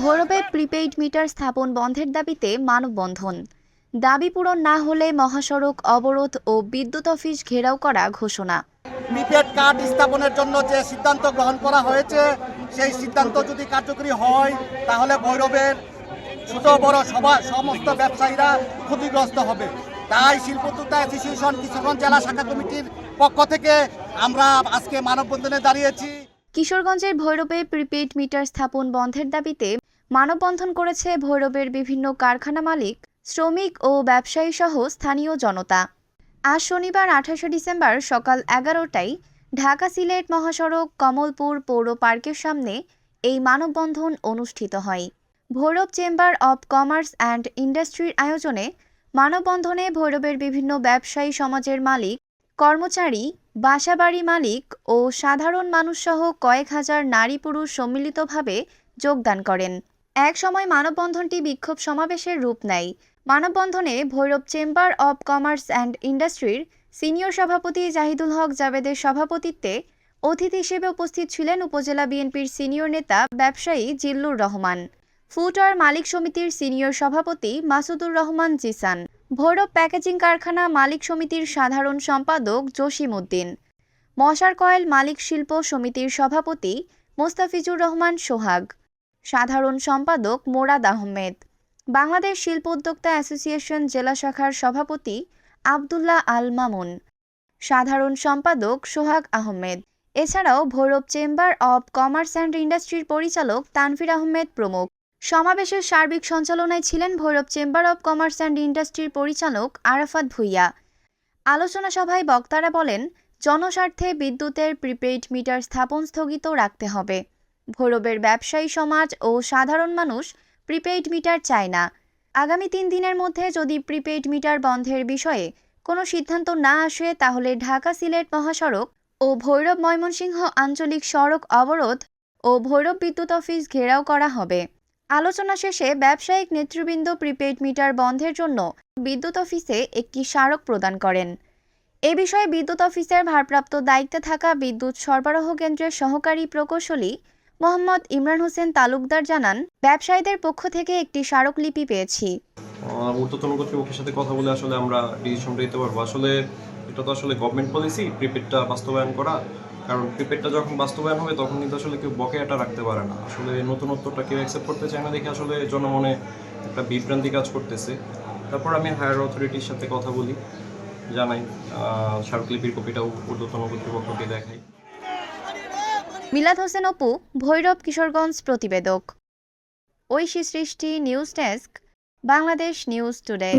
ভৈরবে prepaid meter স্থাপন বন্ধের দাবিতে মানববন্ধন। দাবি পূরণ না হলে মহাসড়ক অবরোধ ও বিদ্যুৎ অফিস ঘেরাও করা ঘোষণা। প্রিপেড কার্ড স্থাপনের জন্য যে সিদ্ধান্ত গ্রহণ করা হয়েছে সেই সিদ্ধান্ত যদি কার্যকরী হয় তাহলে ভৈরবের ছোট বড় সমস্ত ব্যবসায়ীরা ক্ষতিগ্রস্ত হবে। তাই শিল্পোদ্যোক্তা অ্যাসোসিয়েশন কিশোরগঞ্জ জেলা শাখা কমিটির পক্ষ থেকে আমরা আজকে মানববন্ধনে দাঁড়িয়েছি। কিশোরগঞ্জের ভৈরবে প্রিপেইড মিটার স্থাপন বন্ধের দাবিতে মানববন্ধন করেছে ভৈরবের বিভিন্ন কারখানা মালিক, শ্রমিক ও ব্যবসায়ী সহ স্থানীয় জনতা। আজ শনিবার ২৮ ডিসেম্বর সকাল ১১টায় ঢাকা সিলেট মহাসড়ক কমলপুর পৌর পার্কের সামনে এই মানববন্ধন অনুষ্ঠিত হয়। Bhairab chamber of commerce and ইন্ডাস্ট্রির আয়োজনে মানববন্ধনে ভৈরবের বিভিন্ন ব্যবসায়ী সমাজের মালিক, কর্মচারী, বাসাবাড়ি মালিক ও সাধারণ মানুষসহ কয়েক হাজার নারী পুরুষ সম্মিলিতভাবে যোগদান করেন। এক সময় মানববন্ধনটি বিক্ষোভ সমাবেশের রূপ নেয়। মানববন্ধনে Bhairab chamber of commerce and ইন্ডাস্ট্রির সিনিয়র সভাপতি জাহিদুল হক জাবেদের সভাপতিত্বে অতিথি হিসেবে উপস্থিত ছিলেন উপজেলা বিএনপির সিনিয়র নেতা ব্যবসায়ী জিল্লুর রহমান, ফুটওয়ার মালিক সমিতির সিনিয়র সভাপতি মাসুদুর রহমান জিসান, ভৈরব প্যাকেজিং কারখানা মালিক সমিতির সাধারণ সম্পাদক জসিম উদ্দিন, মশার কয়েল মালিক শিল্প সমিতির সভাপতি মোস্তাফিজুর রহমান সোহাগ, সাধারণ সম্পাদক মোরাদ আহমেদ, বাংলাদেশ শিল্প উদ্যোক্তা অ্যাসোসিয়েশন জেলা শাখার সভাপতি আবদুল্লাহ আল মামুন, সাধারণ সম্পাদক সোহাগ আহমেদ, এছাড়াও Bhairab chamber of commerce and ইন্ডাস্ট্রির পরিচালক তানভীর আহমেদ প্রমুখ। সমাবেশের সার্বিক সঞ্চালনায় ছিলেন Bhairab chamber of commerce and ইন্ডাস্ট্রির পরিচালক আরাফাত ভুইয়া। আলোচনা সভায় বক্তারা বলেন, জনস্বার্থে বিদ্যুতের প্রিপেইড মিটার স্থাপন স্থগিত রাখতে হবে। ভৈরবের ব্যবসায়ী সমাজ ও সাধারণ মানুষ প্রিপেইড মিটার চায় না। আগামী ৩ দিনের মধ্যে যদি প্রিপেইড মিটার বন্ধের বিষয়ে কোনো সিদ্ধান্ত না আসে তাহলে ঢাকা সিলেট মহাসড়ক ও ভৈরব ময়মনসিংহ আঞ্চলিক সড়ক অবরোধ ও ভৈরব বিদ্যুৎ অফিস ঘেরাও করা হবে। আলোচনা শেষে ব্যবসায়িক নেতৃবৃন্দ প্রিপেইড মিটার বন্ধের জন্য বিদ্যুৎ অফিসে একটি স্মারক প্রদান করেন। এ বিষয়ে বিদ্যুৎ অফিসের ভারপ্রাপ্ত দায়িত্বে থাকা বিদ্যুৎ সরবরাহ কেন্দ্রের সহকারী প্রকৌশলী মোহাম্মদ ইমরান হোসেন তালুকদার জানান, ব্যবসায়ীদের পক্ষ থেকে একটি স্মারকলিপি পেয়েছি। ঊর্ধ্বতন কর্তৃপক্ষের সাথে কথা বলে আসলে আমরা ডিসিশনটা নিতে পারবো। আসলে এটা তো আসলে গভর্নমেন্ট পলিসি প্রিপেডটা বাস্তবায়ন করা, কারণ প্রিপেডটা যখন বাস্তবায়ন হবে তখন কিন্তু আসলে কেউ বকেয়াটা রাখতে পারে না। আসলে নতুনত্বটা কেউ অ্যাকসেপ্ট করতে চায় না দেখে আসলে জনমনে একটা বিভ্রান্তি কাজ করতেছে। তারপর আমি হায়ার অথরিটির সাথে কথা বলি, জানাই, স্মারকলিপির কপিটাও ঊর্ধ্বতন কর্তৃপক্ষকে দেখাই। মিলাদ হোসেন অপু, ভৈরব কিশোরগঞ্জ প্রতিবেদক। ঐশী সৃষ্টি, news desk, Bangladesh news today.